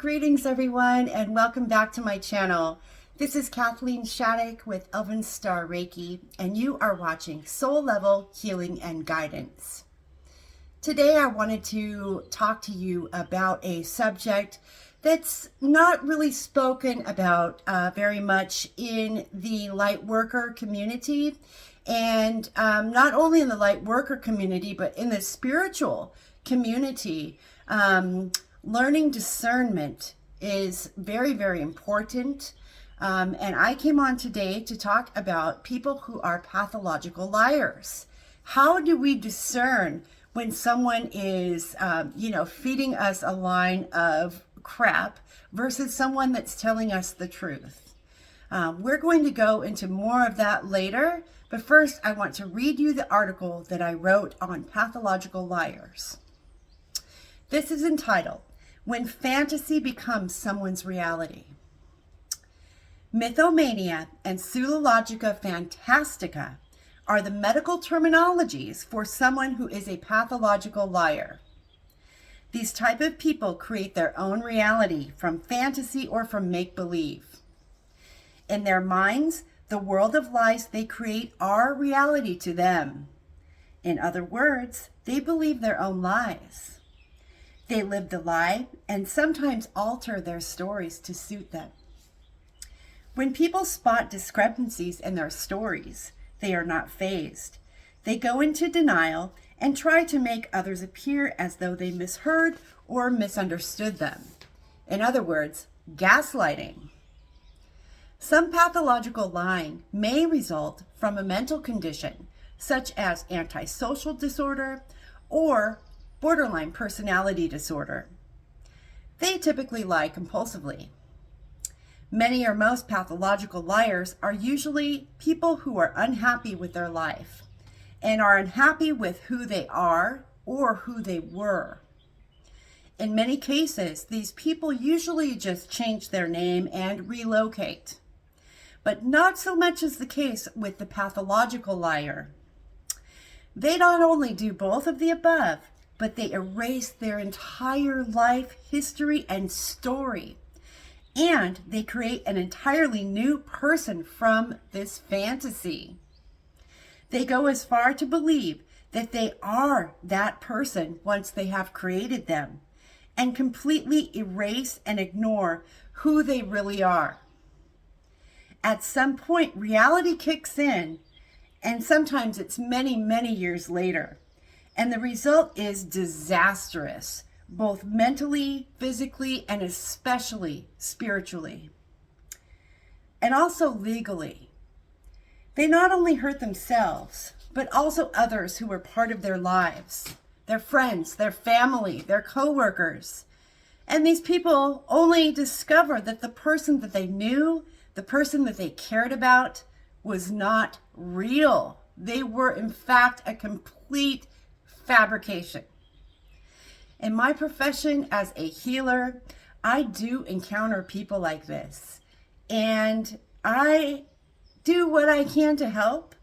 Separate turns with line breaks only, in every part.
Greetings everyone, and welcome back to my channel. This is Kathleen Shattuck with elven-star-reiki, and you are watching Soul Level Healing and Guidance. Today I wanted to talk to you about a subject that's not really spoken about very much in the light worker community, and not only in the light worker community, but in the spiritual community. Learning discernment is very, very important. And I came on today to talk about people who are pathological liars. How do we discern when someone is, feeding us a line of crap versus someone that's telling us the truth? We're going to go into more of that later, but first I want to read you the article that I wrote on pathological liars. This is entitled, When Fantasy Becomes Someone's Reality. Mythomania and pseudologica fantastica are the medical terminologies for someone who is a pathological liar. These type of people create their own reality from fantasy or from make-believe. In their minds, the world of lies they create are reality to them. In other words, they believe their own lies. They live the lie and sometimes alter their stories to suit them. When people spot discrepancies in their stories, they are not fazed. They go into denial and try to make others appear as though they misheard or misunderstood them. In other words, gaslighting. Some pathological lying may result from a mental condition, such as antisocial disorder or borderline personality disorder. They typically lie compulsively. Many or most pathological liars are usually people who are unhappy with their life and are unhappy with who they are or who they were. In many cases, these people usually just change their name and relocate. But not so much is the case with the pathological liar. They not only do both of the above, but they erase their entire life history and story. And they create an entirely new person from this fantasy. They go as far to believe that they are that person once they have created them, and completely erase and ignore who they really are. At some point, reality kicks in, and sometimes it's many, many years later. And the result is disastrous, both mentally, physically, and especially spiritually. And also legally. They not only hurt themselves, but also others who were part of their lives, their friends, their family, their co-workers. And these people only discover that the person that they knew, the person that they cared about, was not real. They were, in fact, a complete fabrication. In my profession as a healer, I do encounter people like this, and I do what I can to help,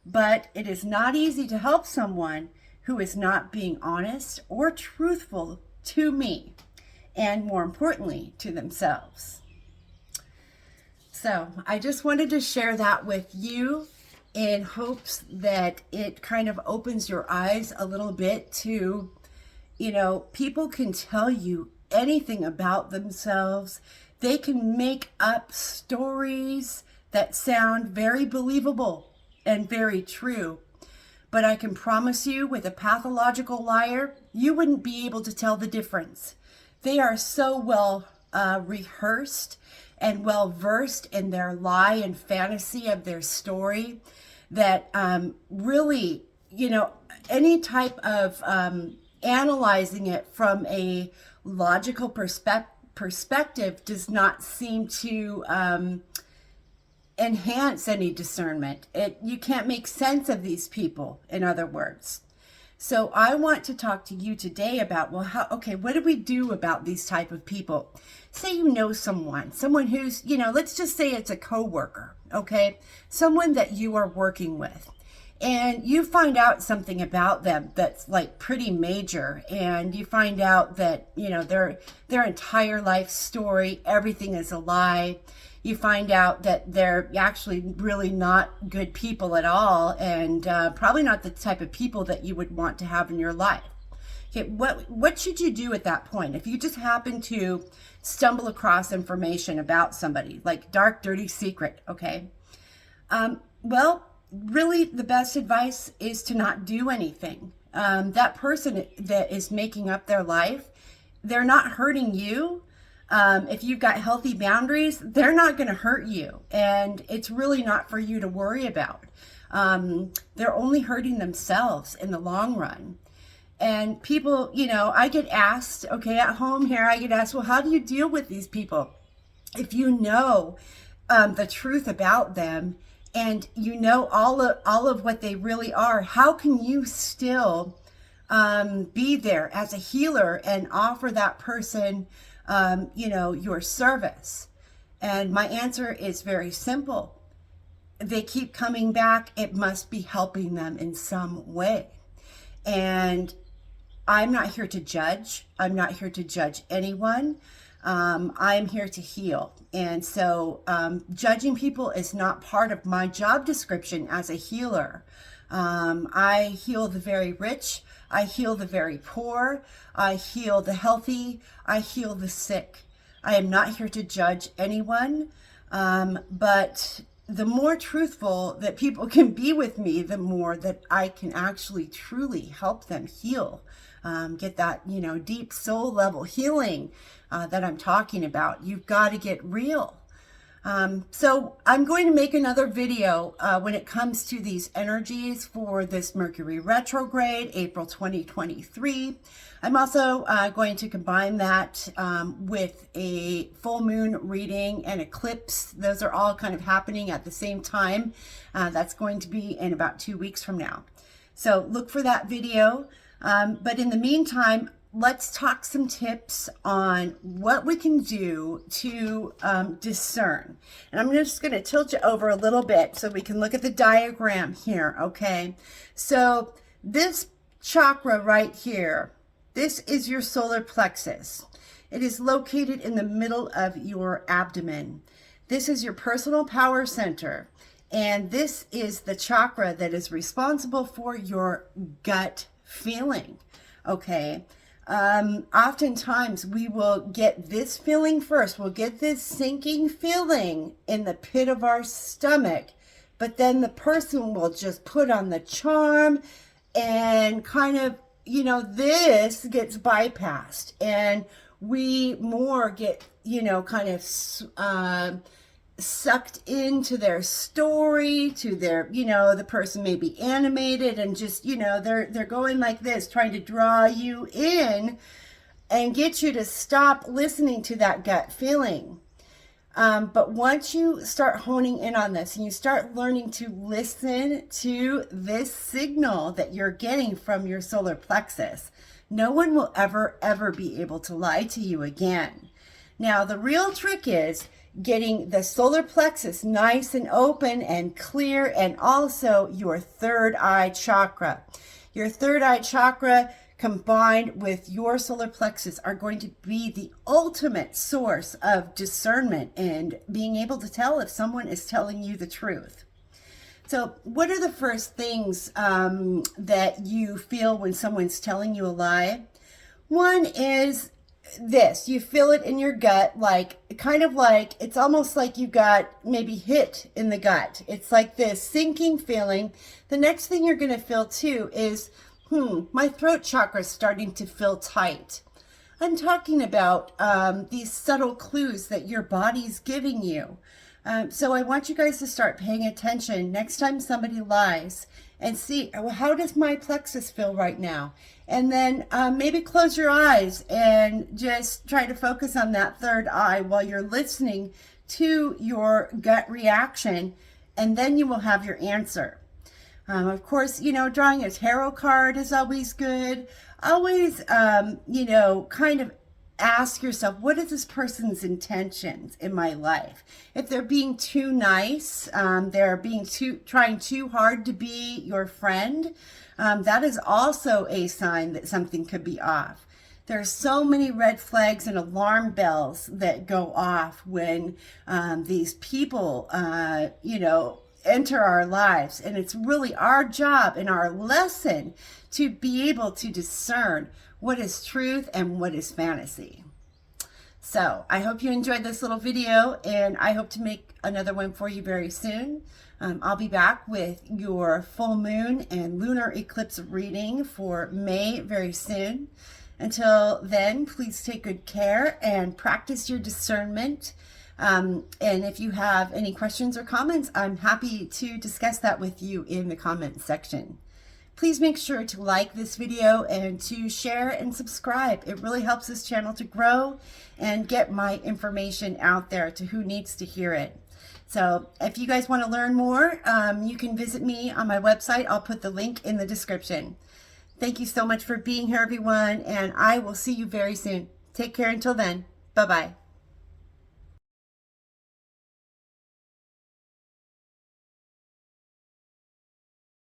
but it is not easy to help someone who is not being honest or truthful to me, and more importantly, to themselves. So I just wanted to share that with you in hopes that it kind of opens your eyes a little bit to, people can tell you anything about themselves. They can make up stories that sound very believable and very true. But I can promise you, with a pathological liar, you wouldn't be able to tell the difference. They are so well rehearsed and well versed in their lie and fantasy of their story that really, any type of analyzing it from a logical perspective does not seem to enhance any discernment. You can't make sense of these people, in other words. So I want to talk to you today about, what do we do about these type of people? Say you know someone who's, let's just say it's a coworker, okay? Someone that you are working with. and you find out something about them that's like pretty major, and you find out that, you know, their entire life story, everything is a lie. You find out that they're actually really not good people at all, and probably not the type of people that you would want to have in your life. Okay, what should you do at that point? If you just happen to stumble across information about somebody, like dark, dirty secret, okay? Well, really the best advice is to not do anything. That person that is making up their life, they're not hurting you. If you've got healthy boundaries, they're not going to hurt you. And it's really not for you to worry about. They're only hurting themselves in the long run. And people, you know, I get asked, okay, at home here, I get asked, well, how do you deal with these people? If you know the truth about them, and you know all of what they really are, how can you still be there as a healer and offer that person, you know, your service? And my answer is very simple. They keep coming back. It must be helping them in some way. And I'm not here to judge. I'm not here to judge anyone. I'm here to heal. And so judging people is not part of my job description as a healer. I heal the very rich. I heal the very poor. I heal the healthy. I heal the sick. I am not here to judge anyone. But the more truthful that people can be with me, the more that I can actually truly help them heal. Get that, you know, deep soul level healing that I'm talking about. You've got to get real. So I'm going to make another video when it comes to these energies for this Mercury retrograde, April 2023. I'm also going to combine that with a full moon reading and eclipse. Those are all kind of happening at the same time. That's going to be in about 2 weeks from now. So look for that video. But in the meantime, let's talk some tips on what we can do to discern. And I'm just going to tilt you over a little bit so we can look at the diagram here, okay? So this chakra right here, this is your solar plexus. It is located in the middle of your abdomen. This is your personal power center. And this is the chakra that is responsible for your gut feeling, okay? Oftentimes we will get this feeling first. We'll get this sinking feeling in the pit of our stomach, but then the person will just put on the charm and kind of, you know, this gets bypassed, and we more get, you know, kind of sucked into their story, to their, you know, the person may be animated and just, you know, they're going like this, trying to draw you in and get you to stop listening to that gut feeling. But once you start honing in on this and you start learning to listen to this signal that you're getting from your solar plexus, no one will ever be able to lie to you again. Now, the real trick is getting the solar plexus nice and open and clear, and also your third eye chakra. Your third eye chakra combined with your solar plexus are going to be the ultimate source of discernment and being able to tell if someone is telling you the truth. So what are the first things that you feel when someone's telling you a lie? One is this. You feel it in your gut, like kind of like it's almost like you got maybe hit in the gut. It's like this sinking feeling. The next thing you're going to feel too is, my throat chakra is starting to feel tight. I'm talking about these subtle clues that your body's giving you. So I want you guys to start paying attention next time somebody lies and see, how does my plexus feel right now? And then maybe close your eyes and just try to focus on that third eye while you're listening to your gut reaction, and then you will have your answer. Of course, you know, drawing a tarot card is always good. Always, you know, kind of ask yourself, what is this person's intentions in my life? If they're being too nice, they're trying too hard to be your friend, that is also a sign that something could be off. There are so many red flags and alarm bells that go off when these people, enter our lives. And it's really our job and our lesson to be able to discern what is truth and what is fantasy. So I hope you enjoyed this little video, and I hope to make another one for you very soon. I'll be back with your full moon and lunar eclipse reading for May very soon. Until then, please take good care and practice your discernment. And if you have any questions or comments, I'm happy to discuss that with you in the comment section. Please make sure to like this video and to share and subscribe. It really helps this channel to grow and get my information out there to who needs to hear it. So if you guys want to learn more, you can visit me on my website. I'll put the link in the description. Thank you so much for being here, everyone, and I will see you very soon. Take care until then. Bye-bye.